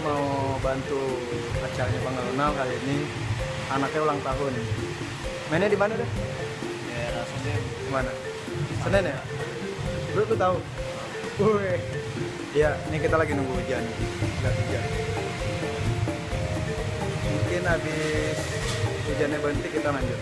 mau bantu acaranya Bang Ronald kali ini. Anaknya ulang tahun. Mainnya di mana deh? Daerah Senen. Mana? Senen ya? Lu tahu? Wih. Ya, ini kita lagi nunggu hujan. Nggak hujan. Mungkin habis hujannya berhenti kita lanjut.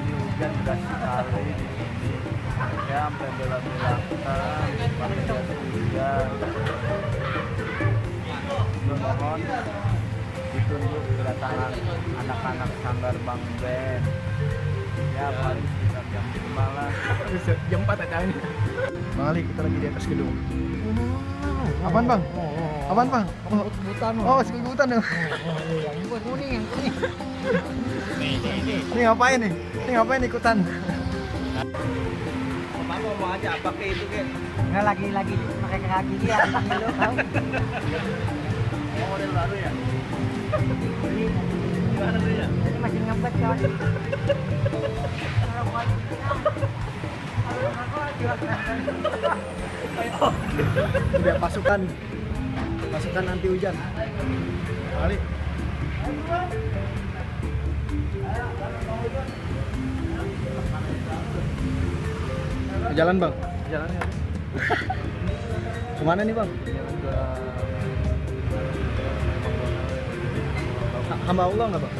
Ini hujan deras sekali di sini. Ya sampai bela-belakan pakai jas hujan. Mohon ditunjuk kedatangan anak-anak sanggar Bang Ben. Ya paling sekitar jam 5 lah. Jam 4 ada ini. Bang Ali, kita lagi di atas gedung. Apaan Bang? Apaan Bang? Hutan. Oh, masih hutan ya. Yang kuning, yang kuning. Ini ngapain nih? Ini ngapain ikutan? Apa mau aja pakai itu kan? Nggak lagi pakai kaki dia lo tahu. Mau model baru ya? Ini Gimana tuh ya? ini masih ngebet kawan. Udah pasukan anti hujan. Bang Ali. Jalan Bang. Jalannya Kemana nih Bang? jalan ke Hamba Allah nggak Bang?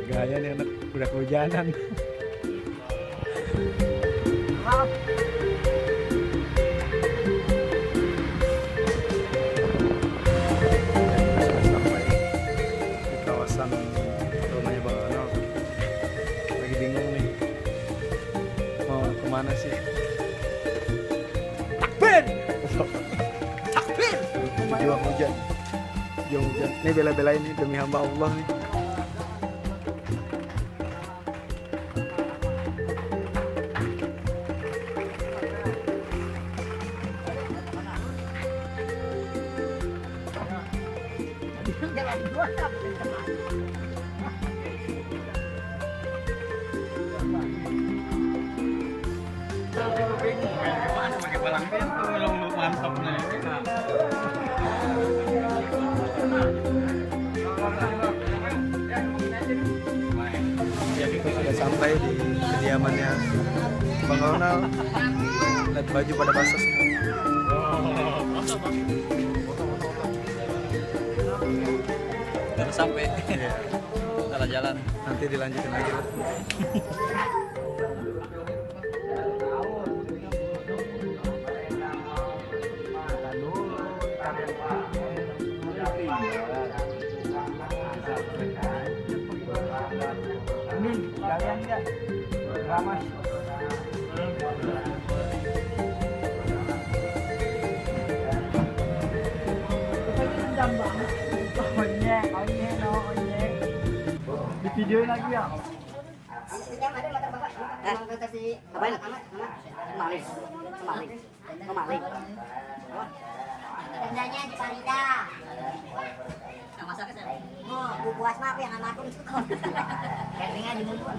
Gaya nih anak udah kehujanan. Sudah sampai di kawasan rumahnya Bang Ronald. Lagi bingung nih mau kemana sih? Takbir! Takbir! Juang hujan. Juang hujan. Ini bela-belain nih demi hamba Allah nih. pakai palang pintu belum mantap nih. Sudah sampai di kediamannya Bang Ronald. Lihat baju pada basah semua. Baru sampai. Iya. Salah jalan. Nanti dilanjutin lagi. Ini kalian enggak ramas. Di videoin lagi ya. Apain? Maling. Maling. Tendanya di Farida. Yang masak siapa? Oh, Bu Puas mah yang sama aku itu kok. Cateringnya di Mumpun.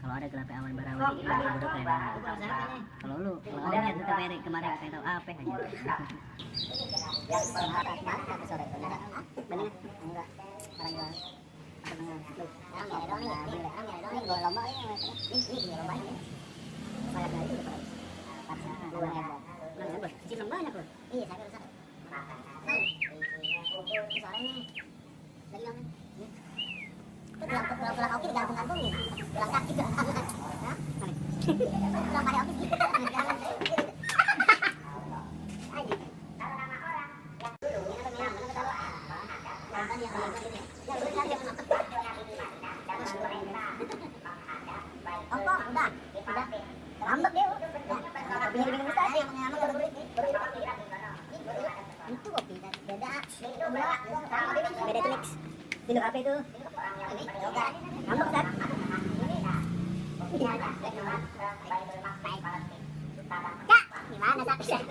Kalau ada gelap awan barawati ini bodoh kayak mana? Kalau lu ada niat tetap kemarin kayak tahu apa aja. Yang berharap mana sore benar? Benar? Enggak. Orang jual. Lomba ini lomba ini. Saya dari itu Pak. Banyak loh. Iya, saya rusak. Suaranya lagi dong. Pulang oke digantung-gantungin. Pulang kaki. Hah? Pulang pada oke gitu. Ngambek dia. Bingung-bingung Ustaz yang mengambil baru itu kopi beda. Beda itu mix. Minum apa itu? Ngambek kan? Kak, gimana sakit?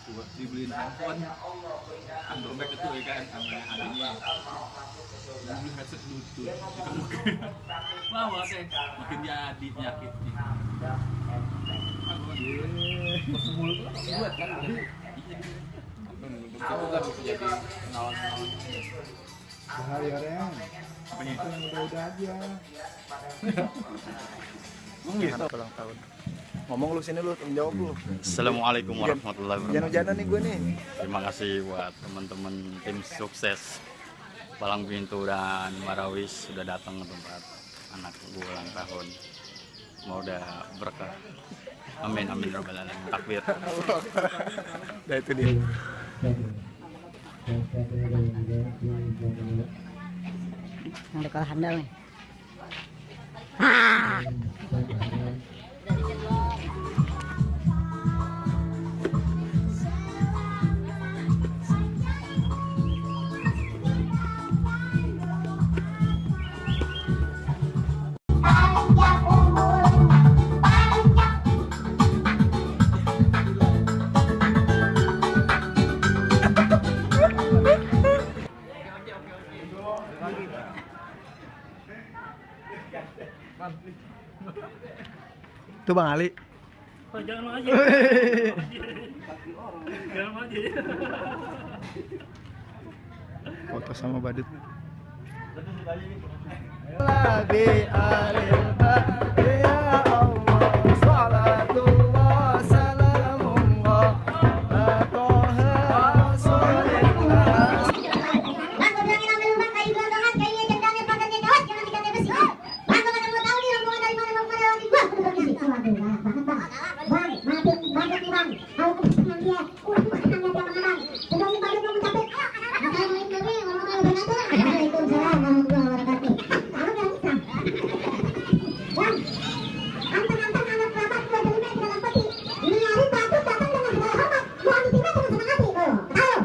Buat dibeliin handphone, dompet itu ya kan sama adiknya. Beli headset bluetooth, wah teh makin jadi penyakit nih. Buat kan, itu kan bisa jadi kenalan-kenalan. Bahari orang. Apanya? Yang udah aja. Gitu. Ulang tahun. Ngomong lu sini lu, tanggung jawab lu. Assalamualaikum warahmatullahi wabarakatuh. Jangan-jangan nih gue nih. Terima kasih buat teman-teman tim sukses Palang Pintu dan Marawis sudah datang ke tempat anak gue ulang tahun. Semoga berkah. Amin amin robbal alamin. Takbir. Nah itu dia. Ada kalah handal nih. Tuh Bang Ali. Oh, jangan aja. Jangan aja. Foto sama badut. Nabi alil badi ya Allah, salatullah salamullah Toha Rasulillah. Bang, gue bilangin ambil lubang kayu gelondongan, kayunya jendangnya pagarnya gawat, jangan dikatanya besi. Bang, gue kagak mau tahu nih rombongan dari mana mau pada lagi gua. Bang, madut nih bang. Tahu keputusan dia. Keputusan dia sama bang. Sebelum ini badut mau mencapek. Assalamualaikum warahmatullahi wabarakatuh. Waalaikumsalam warahmatullahi wabarakatuh. Tahu nggak bisa? Bang, anteng-anteng anak kerabat gua dari Medan dalam peti. Nyari badut datang dengan segala hormat. Gua diterima dengan senang hati. Tahu?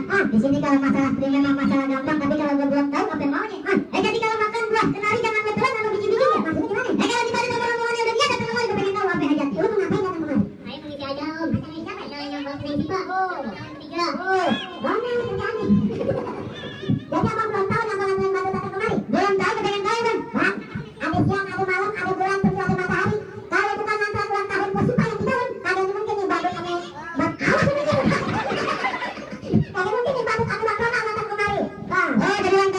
Bang, di sini kalau masalah free memang masalah gampang, tapi kalau gua belum tahu apa yang maunya. Jadi kalau makan buah kenari jangan metelan sama biji-bijinya. Maksudnya gimana? Kalau di balik sama rombongannya udah biasa ketemu lagi, pengen tahu apa hajat. Lu mau ngapain datang kemari? Saya mengisi aja om. Acara siapa? Acara yang buat prinsipal. Tahun ketiga. Mana ini kerjaannya? Jadi abang belum tahu yang baru datang kemari? Belum tahu, pengen tahu bang. Bang, ada siang, ada malam, ada bulan, terus ada matahari. Kalau bukan nonton ulang tahun Posipa yang kita kagak mungkin nih badut sama bang. Awas ini dia. Kagak mungkin nih badut sama bang Ronald datang kemari. Bang, dari ulang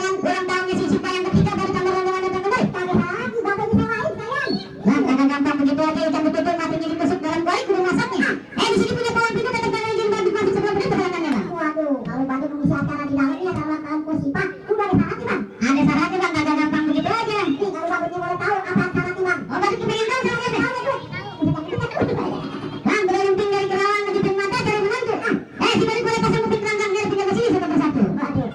tahunnya si Sipa yang ketiga baru tambah rombongan datang kemari. Kagak lagi, badut bisa lain sayang. Bang, kagak gampang begitu aja ikan betul-betul matinya ditusuk dalam kuali kudu masaknya. Di sini punya Palang Pintu tetap jangan izin badut masuk sebelum beri perlatannya bang. Waduh, kalau badut mengisi acara di dalam ini ada ulang tahun Posipa, kudu ada syaratnya bang. Ada syaratnya bang, kagak gampang begitu aja. Nih, kalau badutnya boleh tahu apa syaratnya bang. Oh, badut pengen tahu syaratnya bang. Bang, boleh lemping dari Kerawang ke Jepang Mata cari menantu. Si badut boleh pasang kuping kerangkang biar pindah ke sini satu persatu. Waduh,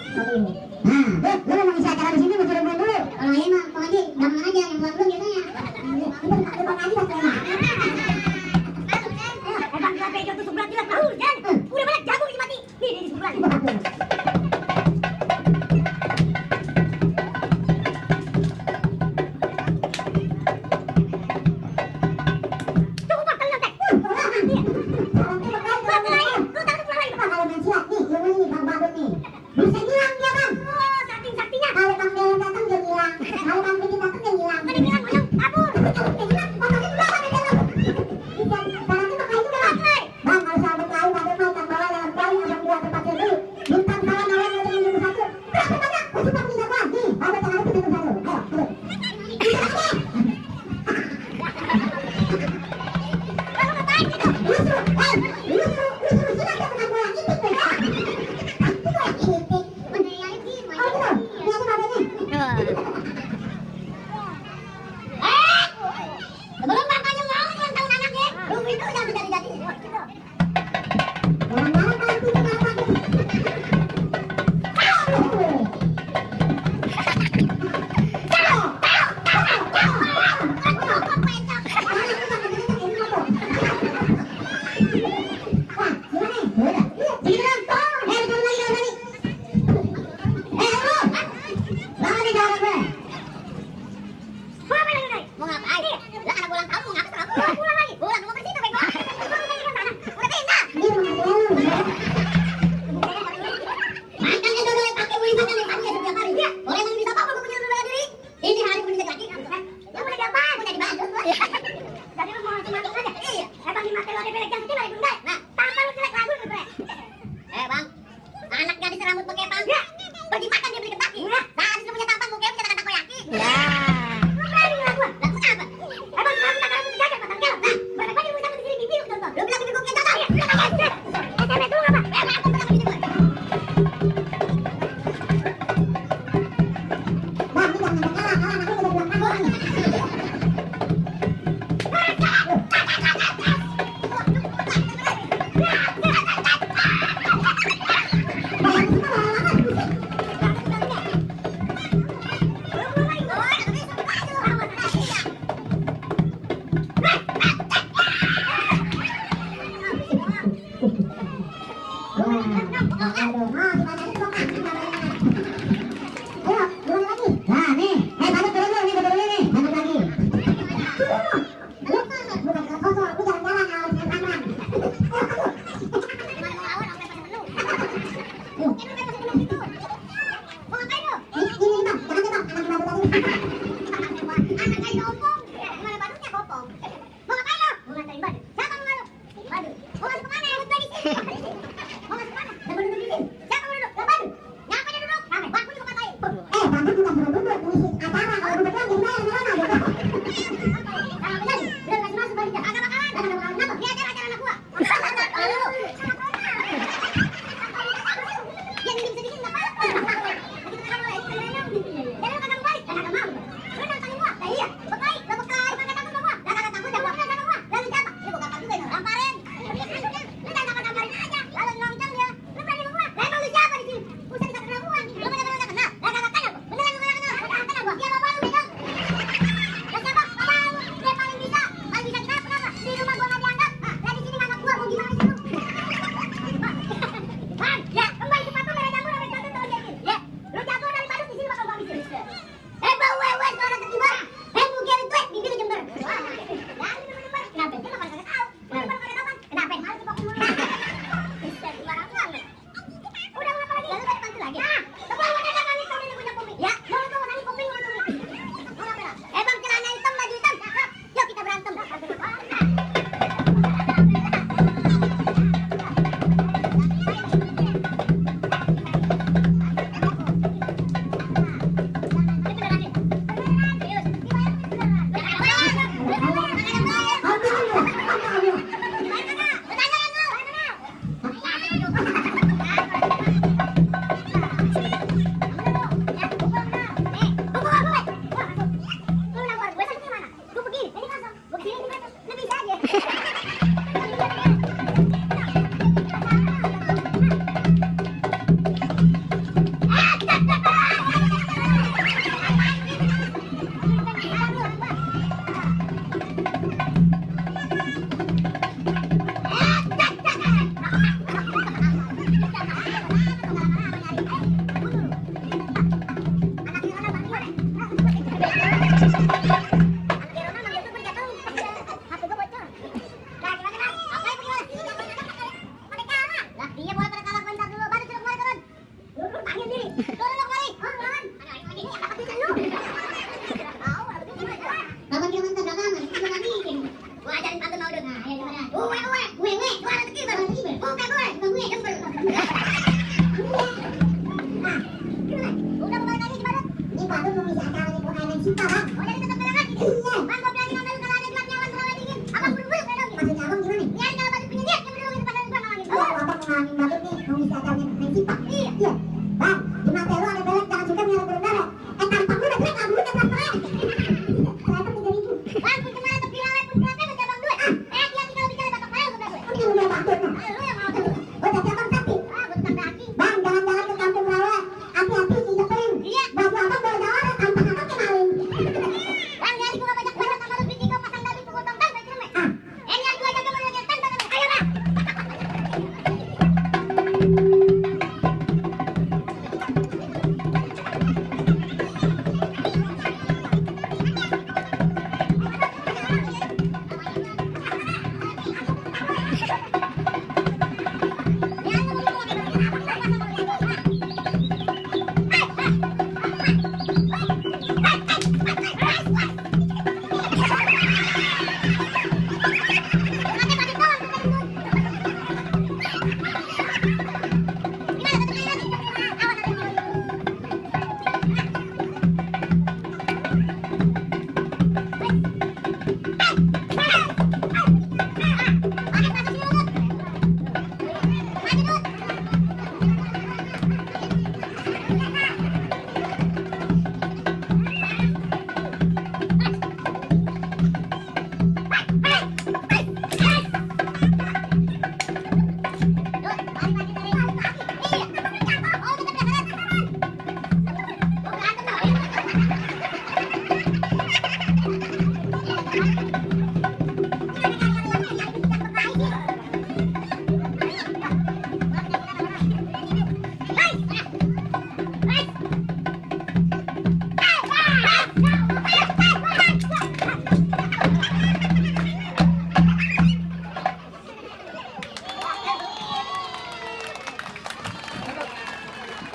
nah, lu mau ngisi acara di sini mau suruh dulu. Kalau ini mah, Pak Haji, gampang aja yang buat belum biasanya. Itu Bang Haji pas saya. Bang, kenapa itu tusuk berat jelas tahu, Jan? Udah banyak jagung ini mati. Nih, di sebelah. Cukup Pak, kalian teh. Lu tahu pulang lagi. Siapa mau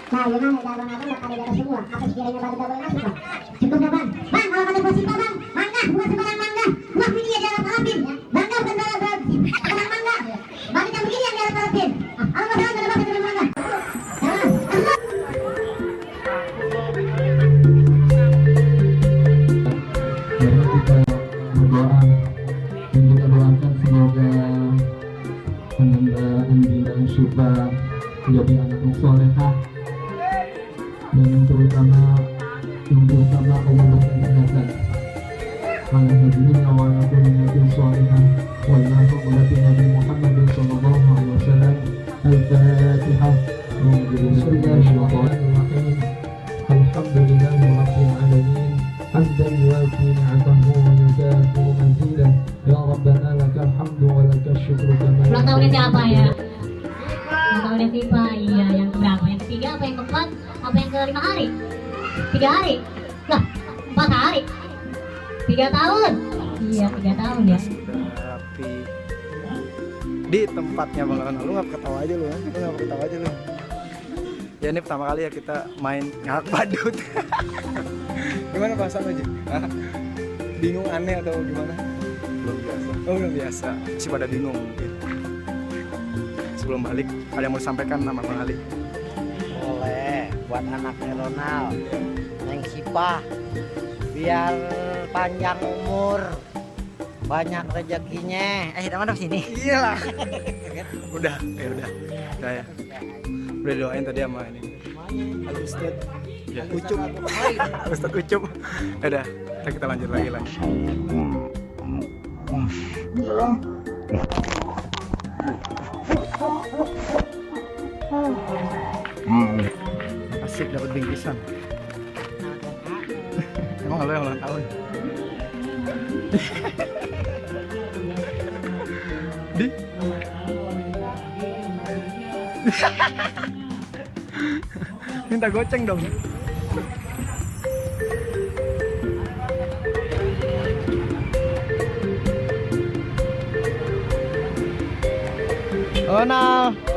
Nah, gimana jawaban abang bakal di atas semua? Apa sekiranya baru double masuk bang? Cukup ya bang? Bang, kalau kata posisi bang, mangga bukan sembarang mangga. Wah ini ya jalan palapin. Mangga bukan sembarang mangga. Bang kita begini yang jalan palapin. Allah masalah ada apa dengan mangga? Mari kita berdoa dan kita doakan semoga Ananda Andina Syufa menjadi anak yang solehah dan yang terutama Allah berikan kesehatan. Ala hadirin wa ala kulli nabiyyin solehah wallahu ala Nabi Muhammad sallallahu alaihi wasallam. Al-Fatihah. Bismillahirrahmanirrahim. Alhamdulillahi rabbil alamin. حمدا يوافي نعمه ويكافئ مزيدا يا ربنا لك الحمد ولك الشكر كما Ulang tahunnya siapa ya? Ulang tahunnya Siva, iya yang keberapa? Yang ketiga apa yang keempat? Apa yang kelima hari? 3 hari? Lah, 4 hari? 3 tahun? Iya 3 tahun ya. Tapi di tempatnya Bang Ronald, lu nggak ketawa aja lu, lu nggak ketawa aja lu. Ya ini pertama kali ya kita main ngak badut. Gimana perasaan aja? Bingung, aneh atau gimana? Belum biasa. Oh belum biasa, masih pada bingung mungkin. Sebelum balik, ada yang mau disampaikan sama Bang Ali? Boleh buat anaknya Ronald, Neng Sipa, biar panjang umur, banyak rezekinya. Kita mana sini? Iyalah. Udah ya. Udah doain tadi sama ini. Ustaz. Ya. Ucup. Ustaz Ucup. Udah, kita lanjut lagi. Asik dapat bingkisan. Emang lo yang ulang tahun? Di? Minta goceng dong. Ronald.